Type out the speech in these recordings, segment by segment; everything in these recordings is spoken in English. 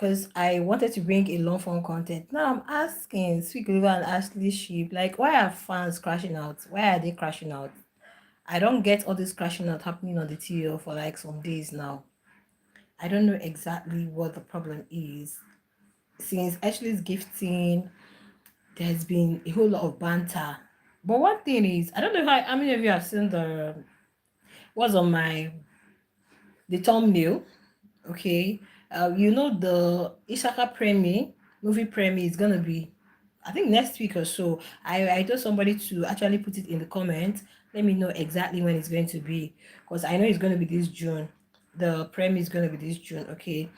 because I wanted to bring a long form content. Now I'm asking Sweet Guluva and Ashley Ship, like, why are fans crashing out? Why are they crashing out? I don't get all this crashing out happening on the TL for like some days now. I don't know exactly what the problem is. Since Ashley's gifting, there's been a whole lot of banter. But one thing is, I don't know how many of you have seen the what's on my the thumbnail. Okay, the Ishaka premiere, movie premiere is gonna be, I think next week or so. I told somebody to actually put it in the comments. Let me know exactly when it's going to be, because I know it's going to be this June. The premiere is going to be this June. Okay,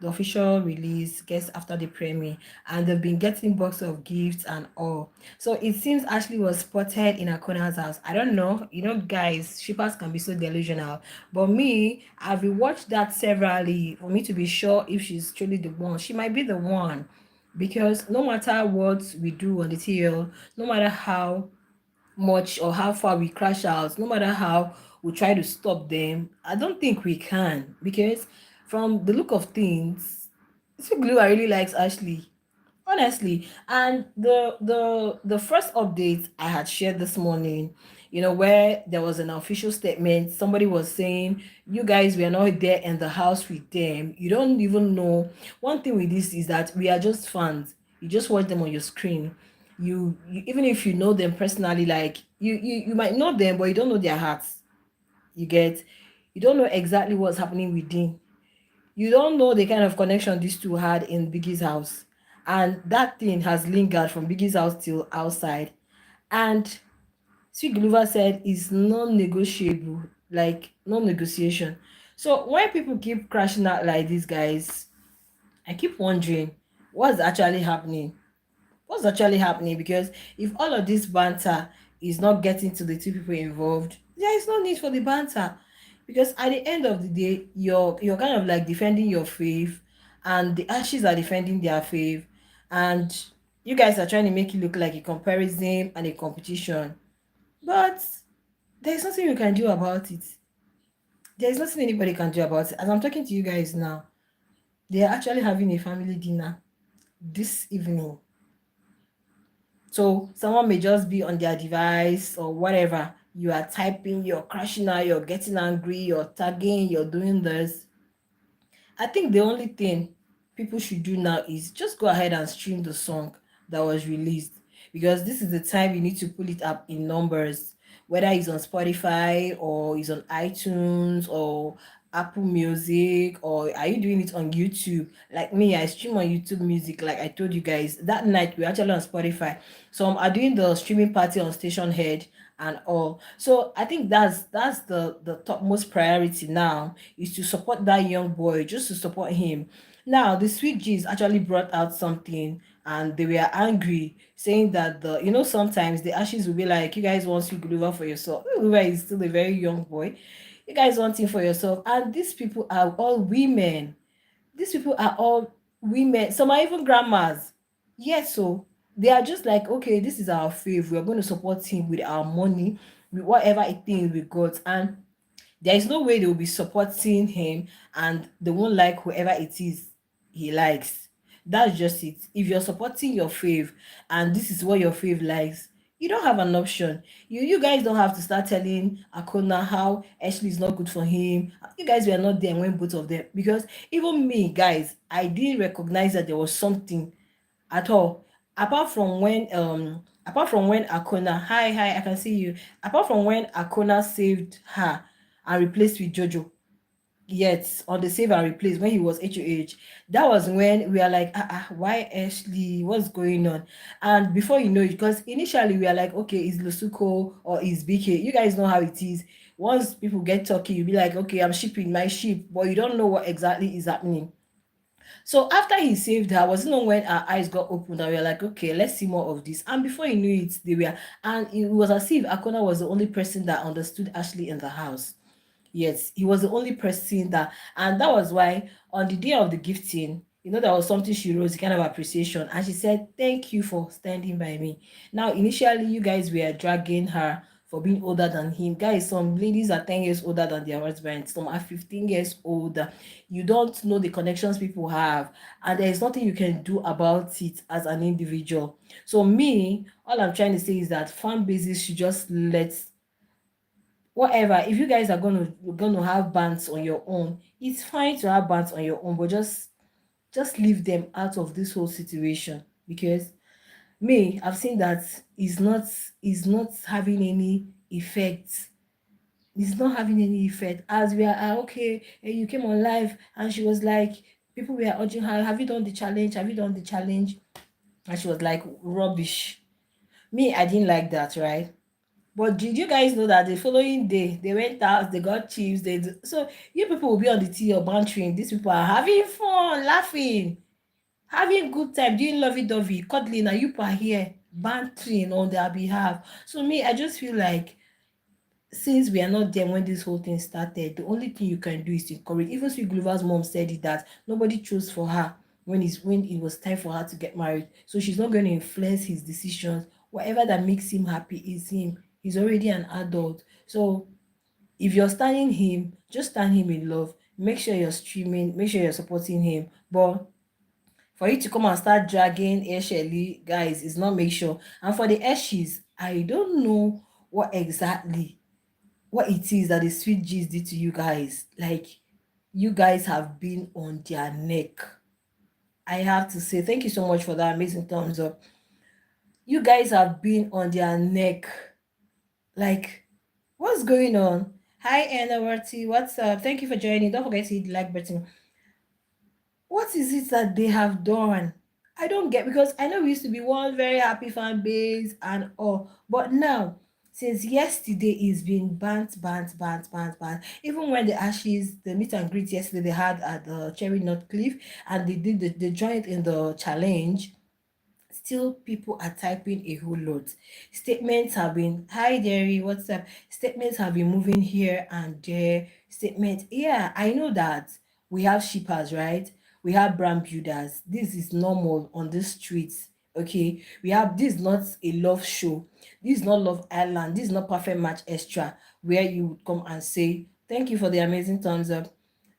the official release gets after the premiere, and they've been getting box of gifts and all. So it seems Ashley was spotted in Akona's house. I don't know, guys, shippers can be so delusional, but me, I've rewatched that severally for me to be sure if she's truly the one. She might be the one, because no matter what we do on the TL, no matter how much or how far we crash out, no matter how we try to stop them, I don't think we can, because from the look of things, Glue really likes Ashley, honestly. And the first update I had shared this morning, where there was an official statement, somebody was saying, you guys were not there in the house with them, you don't even know. One thing with this is that we are just fans, you just watch them on your screen. You even if you know them personally, like you might know them, but you don't know their hearts. You get, you don't know exactly what's happening within. You don't know the kind of connection these two had in Biggie's house. And that thing has lingered from Biggie's house till outside. And Sweet Guluva said is non-negotiable, like no negotiation. So when people keep crashing out like these guys, I keep wondering what's actually happening. What's actually happening? Because if all of this banter is not getting to the two people involved, there is no need for the banter. Because at the end of the day, you're kind of like defending your faith, and the Ashes are defending their faith, and you guys are trying to make it look like a comparison and a competition. But there's nothing you can do about it. There's nothing anybody can do about it. As I'm talking to you guys now, they are actually having a family dinner this evening. So someone may just be on their device or whatever. You are typing, you're crashing out, you're getting angry, you're tagging, you're doing this. I think the only thing people should do now is just go ahead and stream the song that was released, because this is the time you need to pull it up in numbers, whether it's on Spotify or it's on iTunes or Apple Music, or are you doing it on YouTube? Like me, I stream on YouTube Music, like I told you guys. That night we actually on Spotify. So I'm doing the streaming party on Station Head and all. So I think that's the topmost priority now, is to support that young boy, just to support him. Now the Sweet G's actually brought out something, and they were angry, saying that sometimes the Ashes will be like, you guys want Sweet Guluva for yourself. Guluva is still a very young boy. You guys want him for yourself. And these people are all women. These people are all women. Some are even grandmas. Yes, so they are just like, okay, this is our fave. We are going to support him with our money, with whatever it thing we got. And there is no way they will be supporting him and they won't like whoever it is he likes. That's just it. If you're supporting your fave and this is what your fave likes, you don't have an option. You guys don't have to start telling Akona how Ashley is not good for him. You guys were not there when both of them, because even me, guys, I didn't recognize that there was something at all. Apart from when Akona, hi, I can see you. Apart from when Akona saved her and replaced with Jojo, yet on the save and replace when he was HOH, that was when we are like, why Ashley, what's going on? And before you know it, because initially we are like, okay, is Lusuko or is BK? You guys know how it is. Once people get talking, you'll be like, okay, I'm shipping my ship, but you don't know what exactly is happening. So after he saved her, was it not when our eyes got opened and we were like, okay, let's see more of this. And before you knew it, they were, and it was as if Akona was the only person that understood Ashley in the house. Yes, he was the only person that, and that was why on the day of the gifting, there was something she wrote, a kind of appreciation, and she said, "Thank you for standing by me." Now, initially, you guys were dragging her for being older than him. Guys, some ladies are 10 years older than their husband, some are 15 years older. You don't know the connections people have, and there is nothing you can do about it as an individual. So me, all I'm trying to say is that fan bases should just let whatever. If you guys are gonna have bands on your own, it's fine to have bands on your own, but just leave them out of this whole situation, because me, I've seen that is not having any effect. It's not having any effect. As we are okay, you came on live and she was like, people were urging her, have you done the challenge, have you done the challenge? And she was like, rubbish. Me, I didn't like that, right? But did you guys know that the following day they went out, they got chips, so you people will be on the tea or bantering. These people are having fun, laughing, having good time, doing lovey-dovey, cuddling, and you are here bantering on their behalf. So me, I just feel like, since we are not there when this whole thing started, the only thing you can do is to encourage. Even Sweet Glover's mom said it, that nobody chose for her when it was time for her to get married. So she's not going to influence his decisions. Whatever that makes him happy is him. He's already an adult. So if you're standing him, just stand him in love. Make sure you're streaming, make sure you're supporting him. But for you to come and start dragging Ashley, guys, is not make sure. And for the Ashes, I don't know what it is that the sweet G's did to you guys. Like, you guys have been on their neck. I have to say thank you so much for that amazing thumbs up. You guys have been on their neck. Like, what's going on? Hi Anna Warty, what's up? Thank you for joining. Don't forget to hit the like button. What is it that they have done? I don't get, because I know we used to be one very happy fan base and all, but now, since yesterday, it's been banned. Even when the Ashes, the meet and greet yesterday they had at the Cherry North Cliff, and they did the joint in the challenge, still people are typing a whole lot. Statements have been, hi Derry, what's up? Statements have been moving here and there. Statement, yeah, I know that we have shippers, right? We have brand builders. This is normal on the streets. Okay, we have, this is not a love show. This is not Love Island. This is not Perfect Match Extra, where you would come and say, thank you for the amazing thumbs up,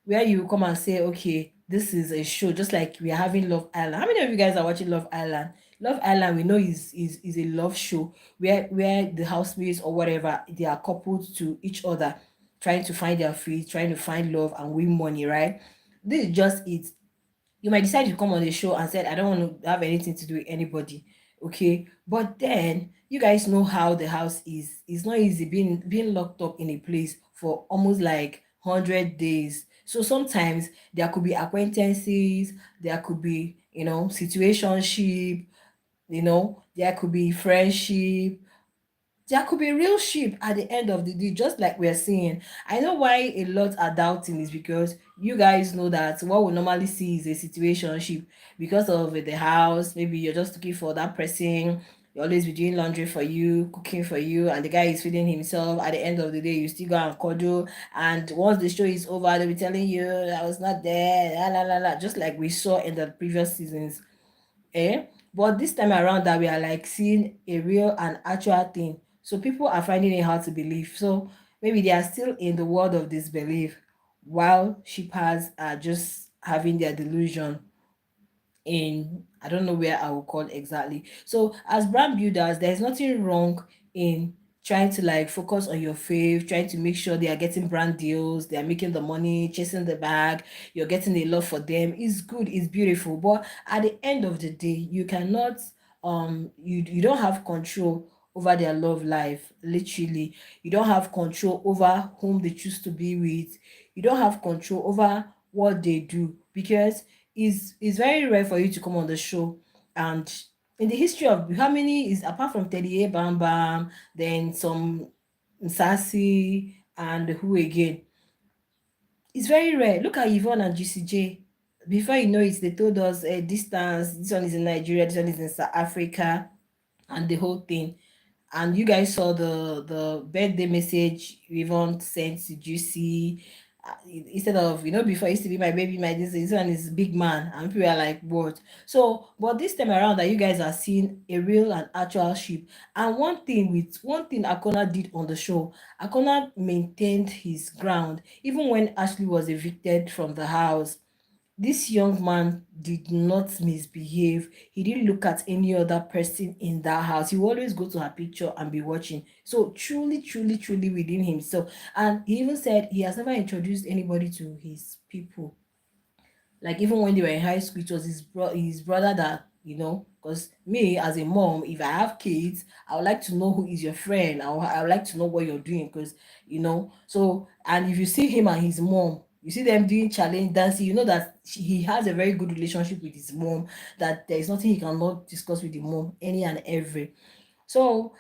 where you come and say, okay, this is a show, just like we are having Love Island. How many of you guys are watching Love Island? Love Island, we know is a love show where the housemates or whatever, they are coupled to each other, trying to find their feet, trying to find love and win money, right? This is just it. You might decide to come on the show and said, I don't want to have anything to do with anybody. Okay. But then you guys know how the house is. It's not easy being locked up in a place for almost like 100 days. So sometimes there could be acquaintances, there could be, situationship, there could be friendship, there could be real sheep at the end of the day, just like we're seeing. I know why a lot are doubting is because you guys know that what we normally see is a situation ship, because of the house. Maybe you're just looking for that person. You always be doing laundry for you, cooking for you, and the guy is feeding himself. At the end of the day, you still go and cuddle. And once the show is over, they'll be telling you, I was not there, la la la la, just like we saw in the previous seasons. Eh? But this time around that we are like seeing a real and actual thing. So people are finding it hard to believe. So maybe they are still in the world of disbelief, while shippers are just having their delusion in, I don't know where I will call exactly. So as brand builders, there's nothing wrong in trying to like focus on your fave, trying to make sure they are getting brand deals, they are making the money, chasing the bag, you're getting a love for them. It's good, it's beautiful. But at the end of the day, you cannot you don't have control over their love life. Literally, you don't have control over whom they choose to be with. You don't have control over what they do, because it's very rare for you to come on the show and, in the history of how many is, apart from 38 Bam Bam, then some Sassy and who again, it's very rare. Look at Yvonne and GCJ. Before you know it, they told us distance, this one is in Nigeria, this one is in South Africa, and the whole thing. And you guys saw the birthday message Yvonne sent to Juicy, instead of, before it used to be my baby, my this one is big man, and people are like, what? So, but this time around that you guys are seeing a real and actual sheep. And one thing Akona did on the show, Akona maintained his ground even when Ashley was evicted from the house. This young man did not misbehave. He didn't look at any other person in that house. He will always go to her picture and be watching. So truly, truly, truly within himself. And he even said he has never introduced anybody to his people. Like even when they were in high school, it was his brother that, because me as a mom, if I have kids, I would like to know who is your friend. I would like to know what you're doing, because so, and if you see him and his mom, you see them doing challenge dancing, you know that he has a very good relationship with his mom, that there is nothing he cannot discuss with the mom any and every. So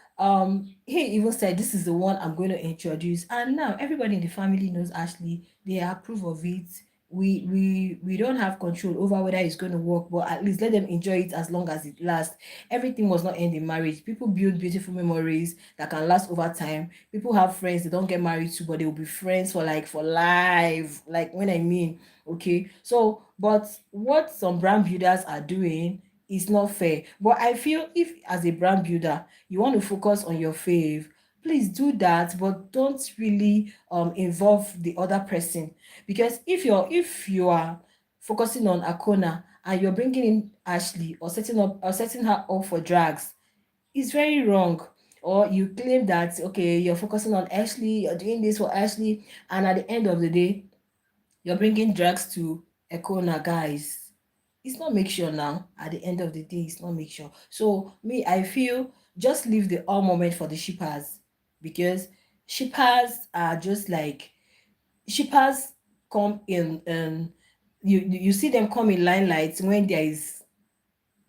he even said, this is the one I'm going to introduce. And now everybody in the family knows Ashley. They approve of it. We don't have control over whether it's going to work, but at least let them enjoy it as long as it lasts. Everything must not end in marriage. People build beautiful memories that can last over time. People have friends they don't get married to, but they will be friends for life. Like when I mean, okay. So, but what some brand builders are doing is not fair. But I feel if as a brand builder you want to focus on your fave, please do that, but don't really involve the other person. Because if you are focusing on Akona and you're bringing in Ashley, or setting her up for drags, it's very wrong. Or you claim that, okay, you're focusing on Ashley, you're doing this for Ashley, and at the end of the day you're bringing drugs to Akona, guys. It's not make sure now. At the end of the day, it's not make sure. So me, I feel just leave the all moment for the shippers, because shippers are just like shippers come in, and you see them come in limelight when there is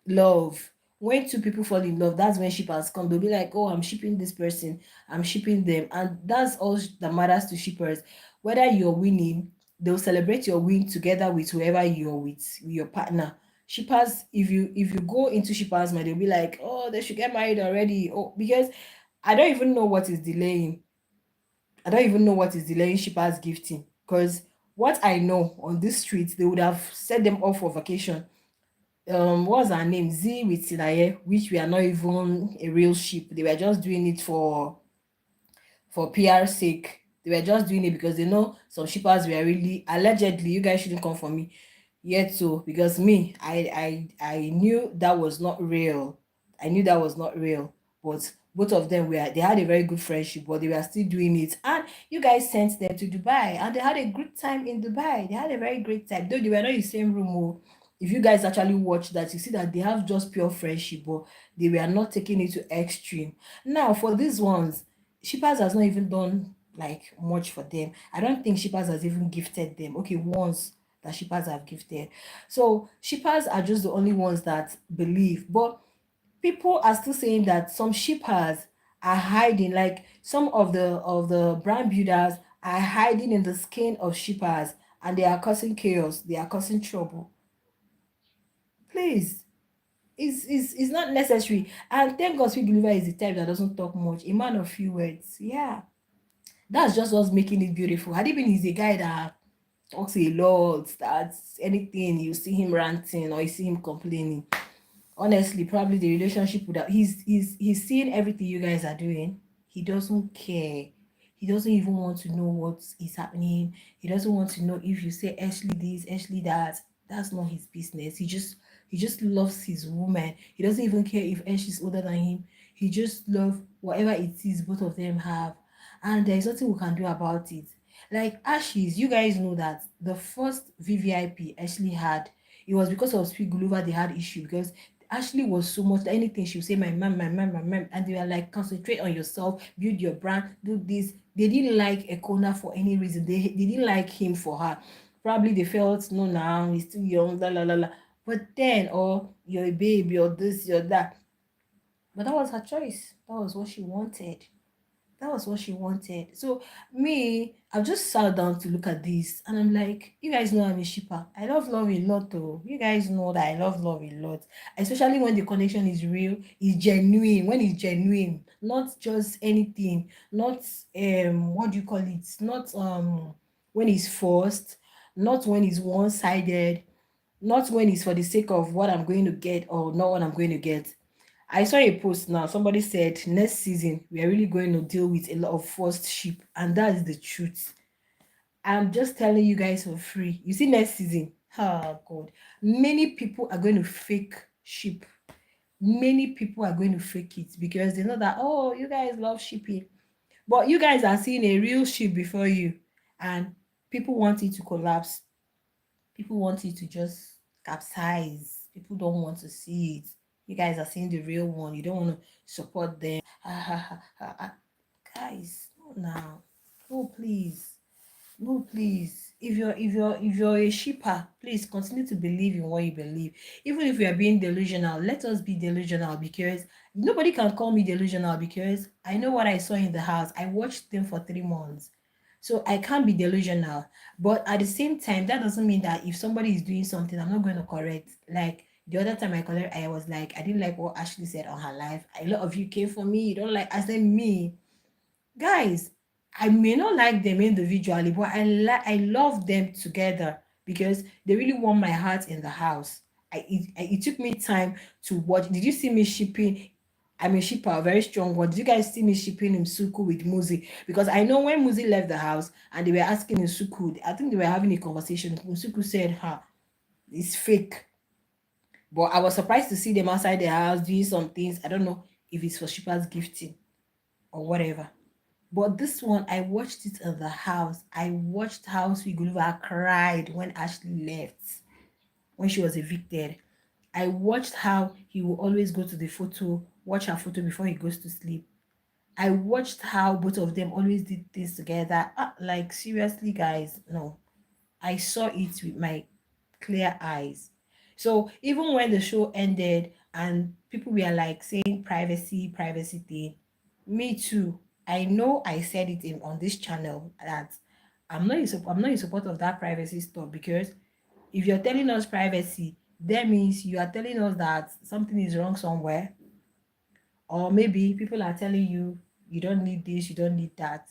love. When two people fall in love, that's when shippers come. They'll be like, oh, I'm shipping this person, I'm shipping them. And that's all that matters to shippers. Whether you're winning, they'll celebrate your win together with whoever you're with your partner. Shippers, if you go into shippers, man, they'll be like, oh, they should get married already. Oh, because I don't even know what is delaying. I don't even know what is delaying shippers gifting. Because what I know on this street, they would have set them off for vacation. What's her name, Z with Sinaye, which we are not even a real ship. They were just doing it for PR sake. They were just doing it because they know some shippers were really allegedly. You guys shouldn't come for me yet, so because me, I knew that was not real. I knew that was not real. But both of them were, they had a very good friendship, but they were still doing it. And you guys sent them to Dubai, and they had a good time in Dubai. They had a very great time, though they were not in the same room. Oh. If you guys actually watch that, you see that they have just pure friendship, but they were not taking it to extreme. Now for these ones, Shippers has not even done like much for them. I don't think Shippers has even gifted them. Okay, once that Shippers have gifted. So Shippers are just the only ones that believe. But people are still saying that some shippers are hiding, like some of the brand builders are hiding in the skin of shippers, and they are causing chaos, they are causing trouble. Please, it's not necessary. And thank God Sweet Guluva is the type that doesn't talk much, a man of few words. Yeah, that's just what's making it beautiful. Had he been, he's a guy that talks a lot, that's anything, you see him ranting or you see him complaining. Honestly, probably the relationship would have, he's seeing everything you guys are doing. He doesn't care. He doesn't even want to know what is happening. He doesn't want to know if you say Ashley this, Ashley that. That's not his business. He just loves his woman. He doesn't even care if Ashley's older than him. He just loves whatever it is both of them have. And there's nothing we can do about it. Like Ashes, you guys know that the first VVIP Ashley had, it was because of Sweet Guluva they had issue, because Ashley was so much that anything she would say, my mom, and they were like, concentrate on yourself, build your brand, do this. They didn't like Ekona for any reason. They didn't like him for her. Probably they felt, no, now he's too young, la la la la. But then, oh, you're a baby, you're this, you're that. But that was her choice. That was what she wanted. That was what she wanted. So me, I've just sat down to look at this, and I'm like, you guys know I'm a shipper. I love love a lot, though. You guys know that I love love a lot, especially when the connection is real, is genuine. When it's genuine, not just anything, not what do you call it? Not when it's forced, not when it's one-sided, not when it's for the sake of what I'm going to get or not what I'm going to get. I saw a post now. Somebody said next season we are really going to deal with a lot of forced ship, and that is the truth. I'm just telling you guys for free. You see, next season, oh God, many people are going to fake ship. Many people are going to fake it because they know that, oh, you guys love shipping, but you guys are seeing a real ship before you, and people want it to collapse. People want it to just capsize. People don't want to see it. You guys are seeing the real one. You don't want to support them. Guys, no now. No, please. No, please. If you're a shipper, please continue to believe in what you believe. Even if we are being delusional, let us be delusional, because nobody can call me delusional because I know what I saw in the house. I watched them for 3 months. So I can't be delusional. But at the same time, that doesn't mean that if somebody is doing something, I'm not going to correct. Like the other time I was like, I didn't like what Ashley said on her life. A lot of you came for me. You don't like, I said, me. Guys, I may not like them individually, but I love them together because they really want my heart in the house. It took me time to watch. Did you see me shipping? I'm a shipper, a very strong one. Did you guys see me shipping Suku with Muzi? Because I know when Muzi left the house and they were asking Suku, I think they were having a conversation. Suku said, "Ha, it's fake." But I was surprised to see them outside the house doing some things. I don't know if it's for shippers gifting or whatever. But this one, I watched it in the house. I watched how Sweet Guluva cried when Ashley left, when she was evicted. I watched how he will always go to the photo, watch her photo before he goes to sleep. I watched how both of them always did things together. Like, seriously, guys, no. I saw it with my clear eyes. So even when the show ended and people were like saying privacy, privacy thing, me too. I know I said it on this channel that I'm not in support of that privacy stuff, because if you're telling us privacy, that means you are telling us that something is wrong somewhere, or maybe people are telling you you don't need this, you don't need that.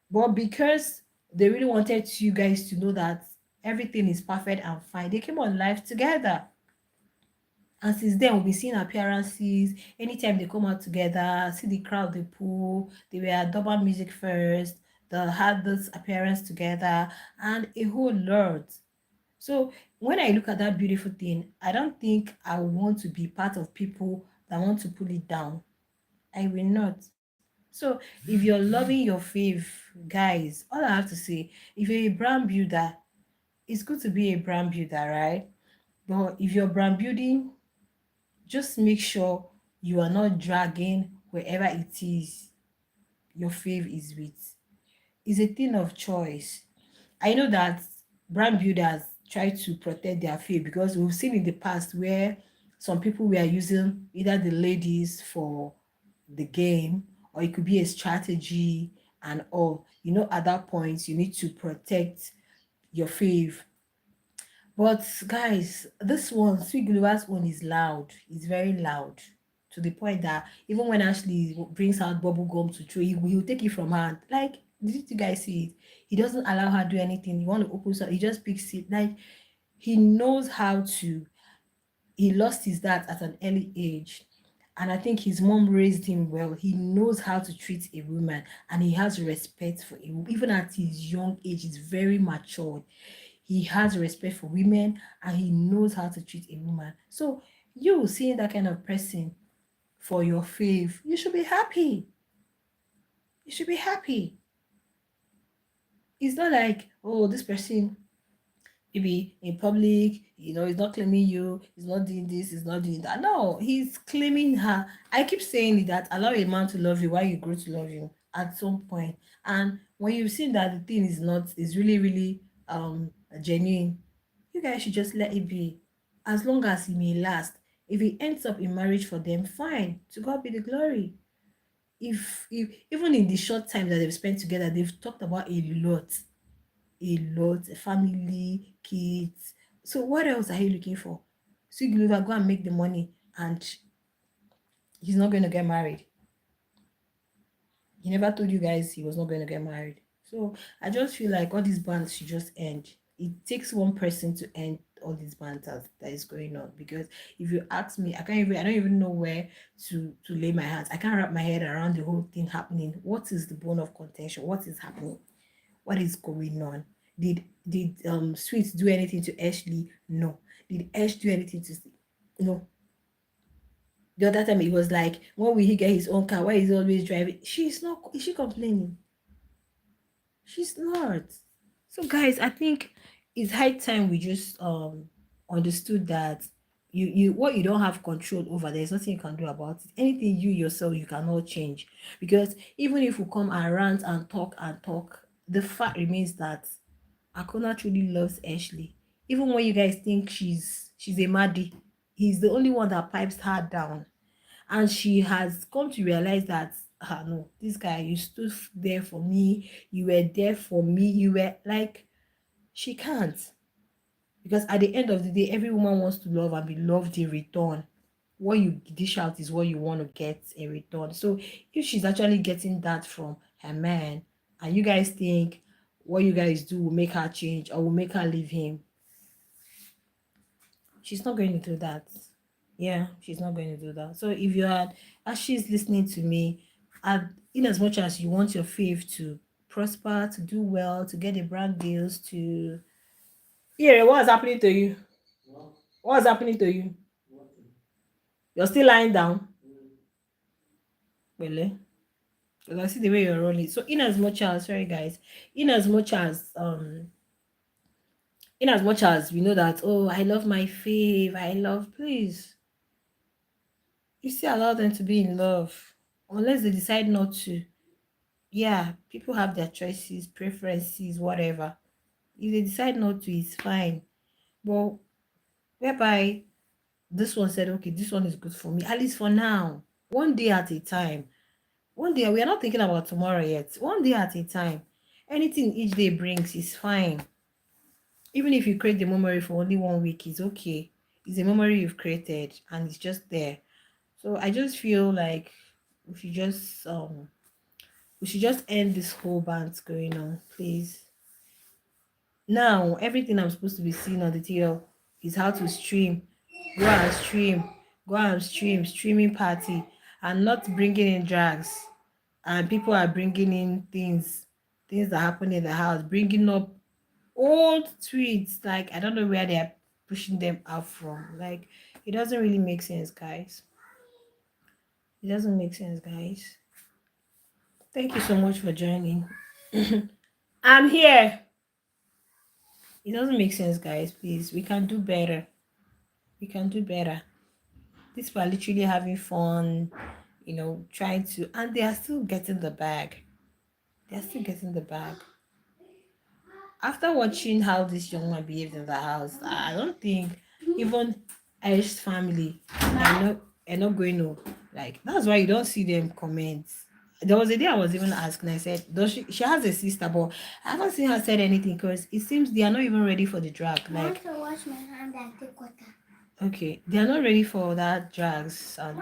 But because they really wanted you guys to know that everything is perfect and fine, they came on live together. And since then, we'll be seeing appearances. Anytime they come out together, see the crowd they pull. They were double music first. They had this appearance together and a whole lot. So when I look at that beautiful thing, I don't think I want to be part of people that want to pull it down. I will not. So if you're loving your fave, guys, all I have to say, if you're a brand builder, it's good to be a brand builder, right? But if you're brand building, just make sure you are not dragging wherever it is your fave is with. It's a thing of choice. I know that brand builders try to protect their fave, because we've seen in the past where some people were using either the ladies for the game, or it could be a strategy and all. You know, at that point, you need to protect your fave. But guys, this one, Sweet Guluba's one is loud. It's very loud. To the point that even when Ashley brings out bubble gum to throw, he'll take it from her. Like, did you guys see it? He doesn't allow her to do anything. You want to open so he just picks it. Like, he knows how to. He lost his dad at an early age. And I think his mom raised him well. He knows how to treat a woman, and he has respect for him. Even at his young age, he's very mature. He has respect for women and he knows how to treat a woman. So you seeing that kind of person for your fave, you should be happy. You should be happy. It's not like, oh, this person maybe in public, he's not claiming you, he's not doing this, he's not doing that. No, he's claiming her. I keep saying it, that allow a man to love you while you grow to love you at some point. And when you've seen that the thing is really, really genuine, you guys should just let it be. As long as it may last. If it ends up in marriage for them, fine. To God be the glory. If even in the short time that they've spent together, they've talked about a lot, family, kids. So what else are you looking for? So Gulliver, go and make the money, and he's not going to get married. He never told you guys he was not going to get married. So I just feel like all these bands should just end. It takes one person to end all these banters that is going on. Because if you ask me, I don't even know where to lay my hands. I can't wrap my head around the whole thing happening. What is the bone of contention? What is happening? What is going on? Did Sweet do anything to Ashley? No. Did Ash do anything to no? The other time it was like, when will he get his own car? Why is he always driving? She's not, is she complaining? She's not. So guys, I think it's high time we just understood that you what you don't have control over, there's nothing you can do about it. Anything you yourself you cannot change. Because even if we come and rant and talk, the fact remains that Akona truly loves Ashley. Even when you guys think she's a maddie, he's the only one that pipes her down. And she has come to realize that, ah, no, this guy, you stood there for me, you were there for me, you were like, she can't. Because at the end of the day, every woman wants to love and be loved in return. What you dish out is what you want to get in return. So if she's actually getting that from her man, and you guys think what you guys do will make her change or will make her leave him, she's not going to do that. Yeah, she's not going to do that. So if you are, as she's listening to me, and in as much as you want your faith to prosper, to do well, to get the brand deals, to, yeah, what's happening to you? What's happening to you? You're still lying down. Really? Because I see the way you're rolling. So in as much as, sorry guys, in as much as in as much as we know that, oh, I love my fave, I love, please, you still allow them to be in love. Unless they decide not to. Yeah, people have their choices, preferences, whatever. If they decide not to, it's fine. But whereby this one said, okay, this one is good for me, at least for now, one day at a time. One day, we are not thinking about tomorrow yet. One day at a time. Anything each day brings is fine. Even if you create the memory for only 1 week, it's okay. It's a memory you've created and it's just there. So I just feel like we should just end this whole band going on, please. Now everything I'm supposed to be seeing on the TL is how to stream, go and stream, streaming party, and not bringing in drags. And people are bringing in things that happen in the house, bringing up old tweets. Like, I don't know where they are pushing them out from. Like, it doesn't really make sense, guys. It doesn't make sense, guys. Thank you so much for joining. I'm here. It doesn't make sense, guys. Please, we can do better. We can do better. These people are literally having fun, trying to, and they are still getting the bag. They are still getting the bag. After watching how this young man behaved in the house, I don't think even Ash's family are not going to, like, that's why you don't see them comment. There was a day I was even asking, I said, does she has a sister, but I haven't seen her said anything because it seems they are not even ready for the drag. Like, I want to wash my hand and take water. Okay, they are not ready for that drags, and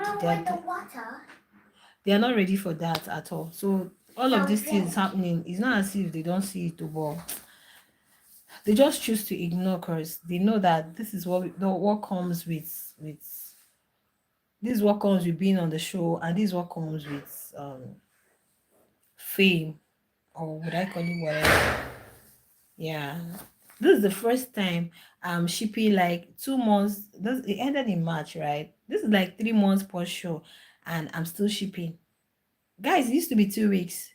they are not ready for that at all. So all of these things happening, it's not as if they don't see it, but they just choose to ignore because they know that this is what comes with this is what comes with being on the show, and this is what comes with fame, or would I call it whatever. Yeah, this is the first time I'm shipping, like 2 months. This it ended in March, right? This is like 3 months post show, and I'm still shipping. Guys, it used to be 2 weeks,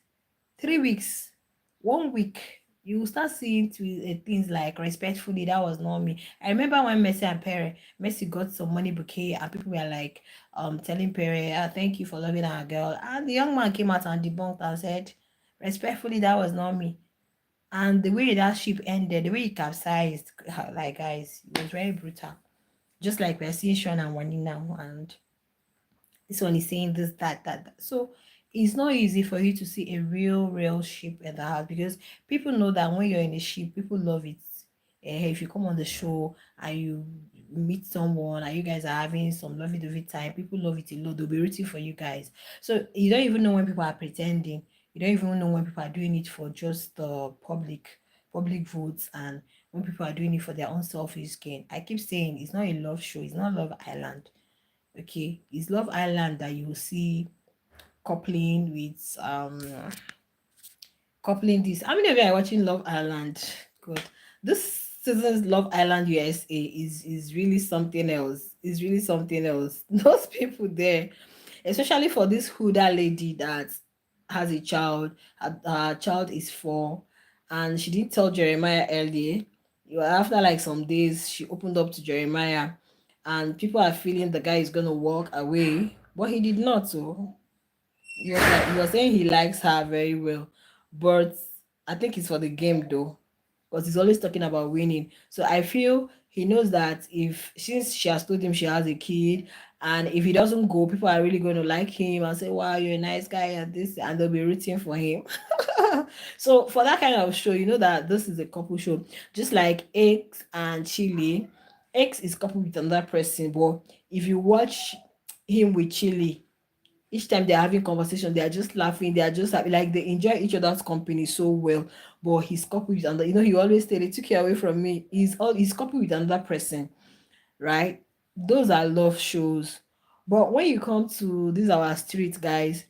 3 weeks, 1 week. You will start seeing things like respectfully. That was not me. I remember when Messi and Perry, Messi got some money bouquet, and people were like, telling Perry, thank you for loving our girl. And the young man came out and debunked and said, respectfully, that was not me. And the way that ship ended, the way it capsized, like, guys, it was very brutal. Just like we're seeing Sean and Wani now, and this one is saying this, that. So it's not easy for you to see a real ship in the house, because people know that when you're in a ship, people love it. If you come on the show and you meet someone and you guys are having some lovey-dovey time, people love it a lot. They'll be rooting for you guys. So you don't even know when people are pretending. You don't even know when people are doing it for just public votes, and when people are doing it for their own selfish gain. I keep saying it's not a love show, it's not Love Island. Okay, it's Love Island that you will see coupling with coupling this. How many of you are watching Love Island? Good. This season's Love Island USA is really something else. It's really something else. Those people there, especially for this Huda lady that has a child. Her child is 4, and she didn't tell Jeremiah earlier. After like some days, she opened up to Jeremiah, and people are feeling the guy is gonna walk away, but he did not. So he was saying he likes her very well, but I think it's for the game though, because he's always talking about winning. So I feel he knows that if since she has told him she has a kid, and if he doesn't go, people are really going to like him and say, "Wow, you're a nice guy," and this, and they'll be rooting for him. So for that kind of show, you know that this is a couple show, just like X and Chili. X is coupled with another person, but if you watch him with Chili, each time they're having conversation, they are just laughing, they are just happy, like they enjoy each other's company so well. But he's coupled with another, he always say they took you away from me. He's coupled with another person, right? Those are love shows. But when you come to these our street guys,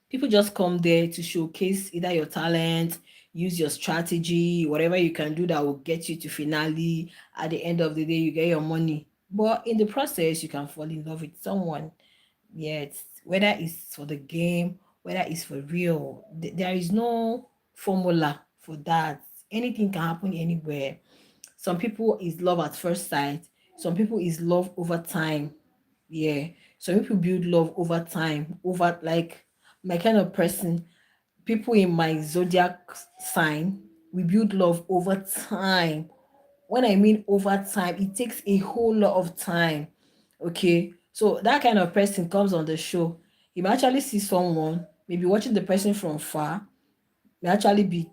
people just come there to showcase either your talent, use your strategy, whatever you can do that will get you to finale. At the end of the day, you get your money. But in the process, you can fall in love with someone. Yes, whether it's for the game, whether it's for real, there is no formula for that. Anything can happen anywhere. Some people is love at first sight, some people is love over time. Yeah, some people build love over time, over like my kind of person. People in my zodiac sign, we build love over time. When I mean over time, it takes a whole lot of time. Okay, so that kind of person comes on the show. You might actually see someone, maybe watching the person from far, may actually be,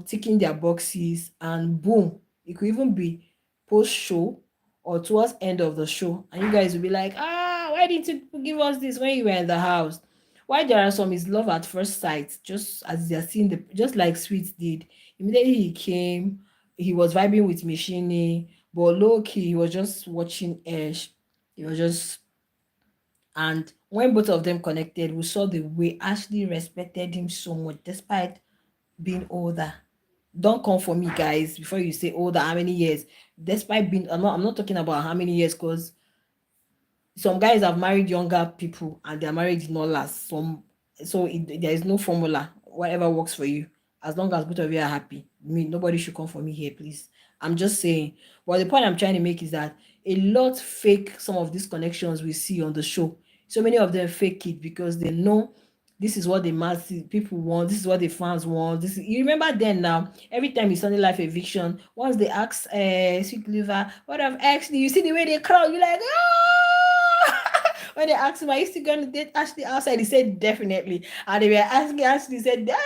ticking their boxes, and boom, it could even be post show or towards end of the show, and you guys will be like, why didn't you give us this when you were in the house? Why there are some is love at first sight, just as they're seeing the, just like Sweet did. Immediately he came, he was vibing with Mishini, but low key he was just watching Ash. He was just, and when both of them connected, we saw the way Ashley respected him so much despite being older. Don't come for me, guys, before you say older, how many years? Despite being, I'm not talking about how many years, because some guys have married younger people and their marriage did not last. There is no formula. Whatever works for you, as long as both of you are happy. Me, nobody should come for me here, please. I'm just saying. But the point I'm trying to make is that a lot fake some of these connections we see on the show. So many of them fake it because they know this is what the masses people want. This is what the fans want. You remember then now. Every time it's Sunday Life Eviction, once they ask Sweet Liver, what have actually you see the way they crowd, you're like, when they asked him, are you still gonna date Ashley outside? He said definitely. And they were asking Ashley, he said, Dada!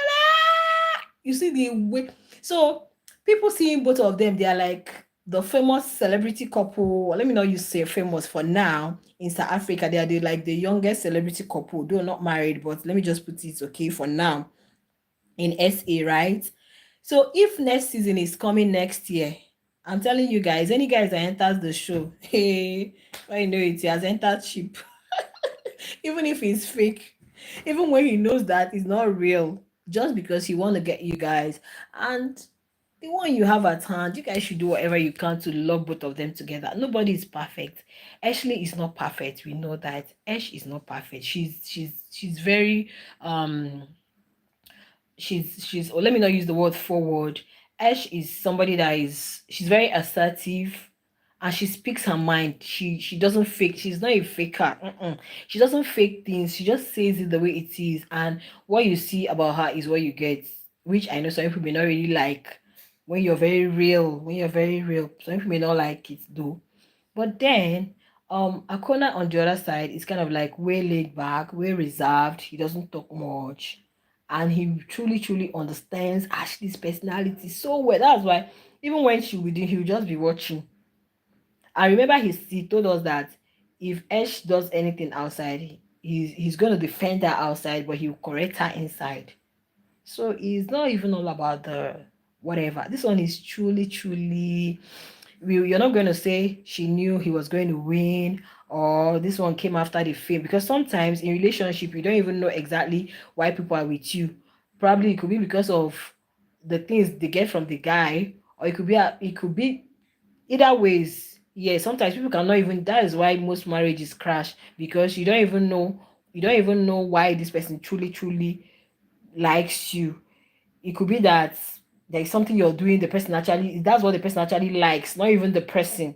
You see the way. So people seeing both of them, they are like the famous celebrity couple. Let me not use say famous for now. In South Africa, they are like the youngest celebrity couple. They're not married, but let me just put it okay for now in SA, right? So if next season is coming next year, I'm telling you guys, any guys that enters the show, hey, I know it, he has entered ship. Even if it's fake, even when he knows that it's not real, just because he want to get you guys. And the one you have at hand, you guys should do whatever you can to love both of them together. Nobody is perfect. Ashley is not perfect. We know that. Ash is not perfect. She's very she's or let me not use the word forward. Ash is somebody that is, she's very assertive, and she speaks her mind. She doesn't fake. She's not a faker. She doesn't fake things. She just says it the way it is, and what you see about her is what you get, which I know some people may not really like. When you're very real, some people may not like it though. But then, Akona on the other side is kind of like way laid back, way reserved. He doesn't talk much, and he truly, truly understands Ashley's personality so well. That's why even when she with him, he'll just be watching. I remember he told us that if Ash does anything outside, he's going to defend her outside, but he'll correct her inside. So it's not even all about the whatever. This one is truly, you're not going to say she knew he was going to win, or this one came after the fame, because sometimes in relationship you don't even know exactly why people are with you. Probably it could be because of the things they get from the guy, or it could be either ways. Yeah, sometimes people cannot even, that is why most marriages crash, because you don't even know why this person truly likes you. It could be that there is something you're doing, the person actually, that's what the person actually likes, not even the person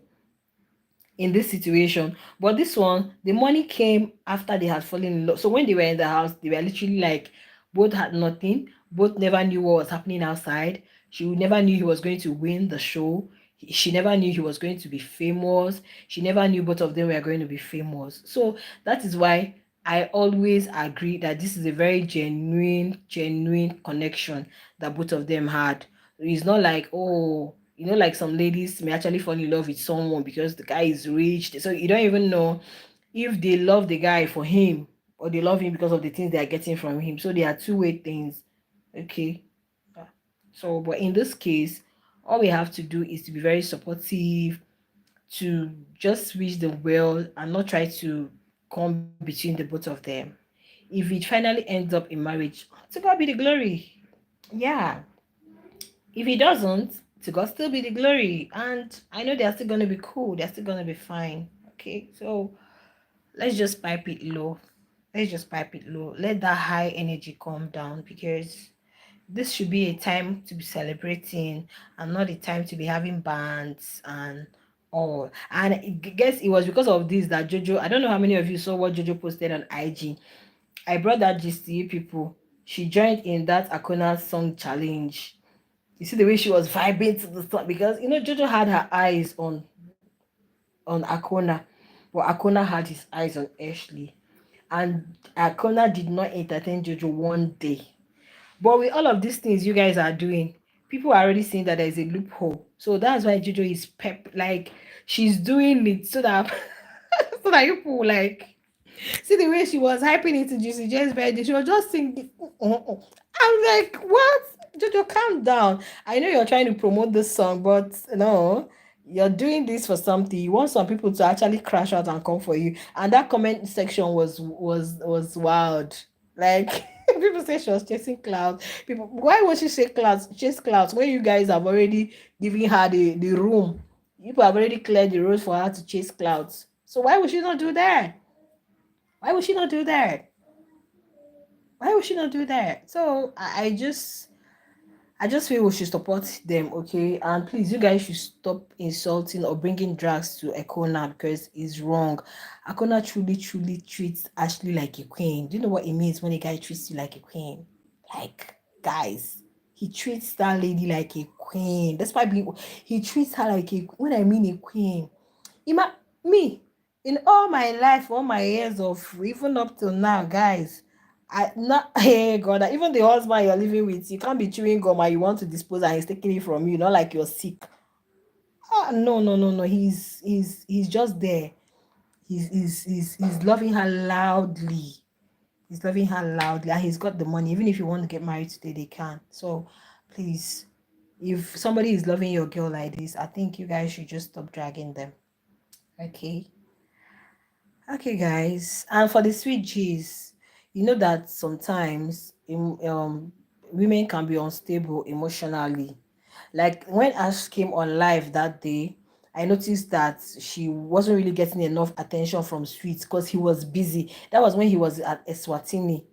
in this situation. But this one, the money came after they had fallen in love. So when they were in the house, they were literally like, both had nothing, both never knew what was happening outside. She never knew he was going to win the show. She never knew he was going to be famous. She never knew both of them were going to be famous. So that is why I always agree that this is a very genuine connection that both of them had. It's not like, oh, like some ladies may actually fall in love with someone because the guy is rich. So you don't even know if they love the guy for him, or they love him because of the things they are getting from him. So they are two-way things. Okay. Yeah. So, but in this case, all we have to do is to be very supportive, to just wish them well and not try to come between the both of them. If it finally ends up in marriage, to God be the glory. Yeah. If he doesn't, to God still be the glory. And I know they're still gonna be cool, they're still gonna be fine. Okay, so let's just pipe it low. Let's just pipe it low. Let that high energy calm down, because this should be a time to be celebrating and not a time to be having bands and all. And I guess it was because of this that Jojo, I don't know how many of you saw what Jojo posted on IG. I brought that gist to you people. She joined in that Akona song challenge. You see the way she was vibing to the song, because Jojo had her eyes on Akona, but Akona had his eyes on Ashley, and Akona did not entertain Jojo one day. But with all of these things you guys are doing, people are already seeing that there is a loophole. So that's why Jojo is like she's doing it so that so that you people like see the way she was hyping it to Juicy J's birthday. She was just singing. I'm like, what? Jojo, calm down. I know you're trying to promote this song, but no, you're doing this for something. You want some people to actually crash out and come for you. And that comment section was wild. Like people say she was chasing clouds. People, why would she say clouds? Chase clouds when you guys have already given her the room. People have already cleared the road for her to chase clouds. So why would she not do that? Why would she not do that? Why would she not do that? So I just feel we should support them, okay? And please, you guys should stop insulting or bringing drags to Akona, because it's wrong. Akona truly treats Ashley like a queen. Do you know what it means when a guy treats you like a queen? Like, guys, he treats that lady like a queen. That's why he treats her like a, when I mean a queen. Me, in all my life, all my years of even up till now, guys, I not hey God, even the husband you're living with, you can't be chewing gum and you want to dispose and he's taking it from you, not like you're sick. No. He's just there. He's loving her loudly. He's loving her loudly, and he's got the money. Even if you want to get married today, they can. So please, if somebody is loving your girl like this, I think you guys should just stop dragging them. Okay. Okay, guys, and for the sweet G's, you know that sometimes women can be unstable emotionally. Like when Ash came on live that day, I noticed that she wasn't really getting enough attention from Sweet because he was busy. That was when he was at Eswatini.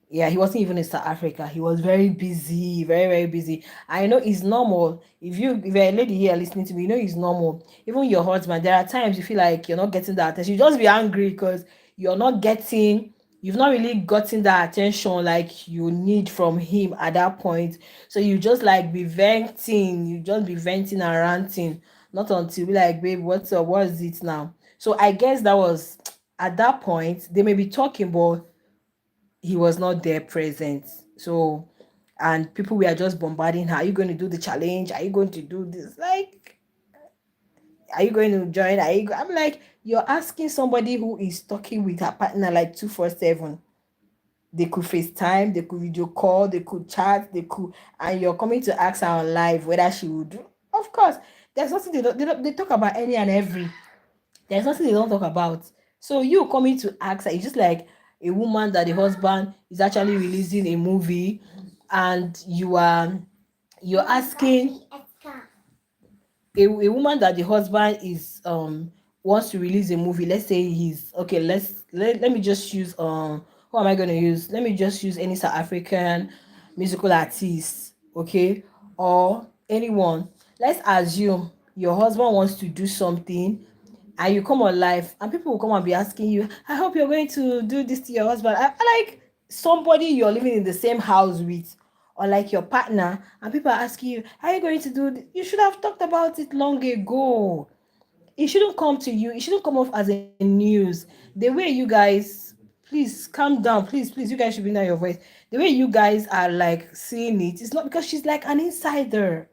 Yeah, he wasn't even in South Africa. He was very busy, very busy. I know it's normal. If you're a lady here listening to me, you know it's normal. Even your husband, there are times you feel like you're not getting that attention. You just be angry because you've not really gotten that attention like you need from him at that point. So you just like be venting, you just be venting and ranting. Not until you be like, babe, what's up? What is it now? So I guess that was at that point, they may be talking, but he was not there present. So, and people were just bombarding her. Are you going to do the challenge? Are you going to do this? Like, are you going to join? I'm like, You're asking somebody who is talking with her partner like 247. They could FaceTime, they could video call, they could chat, and you're coming to ask her on live whether she would do. Of course, there's nothing they talk about any and every. There's nothing they don't talk about. So you coming to ask her, it's just like a woman that the husband is actually releasing a movie, and you're asking a woman that the husband is wants to release a movie. Let's say he's okay. Let me just use who am I going to use? Let me just use any South African musical artist, okay, or anyone. Let's assume your husband wants to do something, and you come on live, and people will come and be asking you, I hope you're going to do this to your husband. I like somebody you're living in the same house with, or like your partner, and people are asking you, are you going to do this? You should have talked about it long ago. It shouldn't come to you, it shouldn't come off as a news. The way you guys, please calm down, please, you guys should be down your voice. The way you guys are like seeing it, it's not because she's like an insider.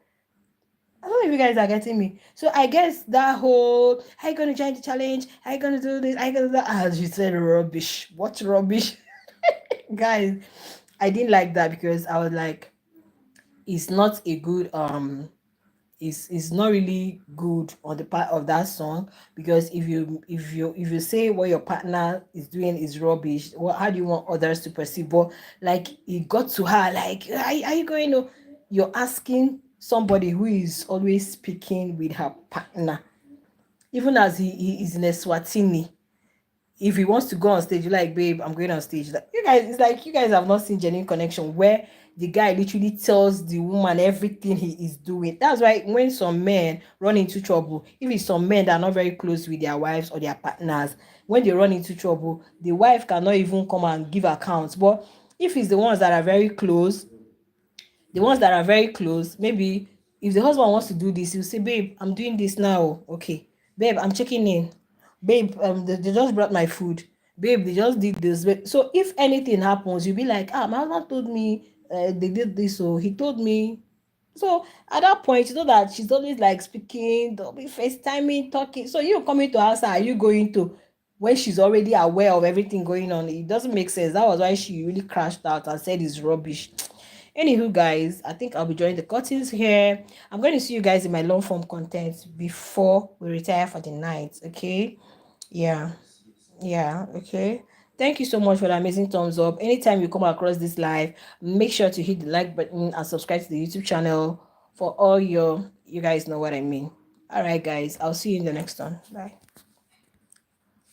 I don't know if you guys are getting me. So I guess that whole, how you gonna join the challenge? How you gonna do this? How you gonna do that? As you said, rubbish. What rubbish? Guys, I didn't like that because I was like, it's not a good is not really good on the part of that song, because if you say what your partner is doing is rubbish, what, how do you want others to perceive? But like it got to her like, are you going to, you're asking somebody who is always speaking with her partner, even as he is in a Swatini. If he wants to go on stage, you're like, babe, I'm going on stage. Like, you guys, it's like you guys have not seen genuine connection where the guy literally tells the woman everything he is doing. That's why when some men run into trouble, if it's some men that are not very close with their wives or their partners, when they run into trouble, the wife cannot even come and give accounts. But if it's the ones that are very close, maybe if the husband wants to do this, he'll say, babe, I'm doing this now. Okay, babe, I'm checking in. Babe, they just brought my food. Babe, they just did this. So if anything happens, you'll be like, my husband told me they did this, so he told me. So at that point, you know that she's always like speaking, they'll be FaceTiming, talking. So you coming to ask her, are you going to, when she's already aware of everything going on? It doesn't make sense. That was why she really crashed out and said it's rubbish. Anywho, guys, I think I'll be joining the curtains here. I'm going to see you guys in my long form content before we retire for the night. Okay. Yeah. Yeah. Okay. Thank you so much for the amazing thumbs up. Anytime you come across this live, make sure to hit the like button and subscribe to the YouTube channel for all you guys know what I mean. All right, guys. I'll see you in the next one. Bye.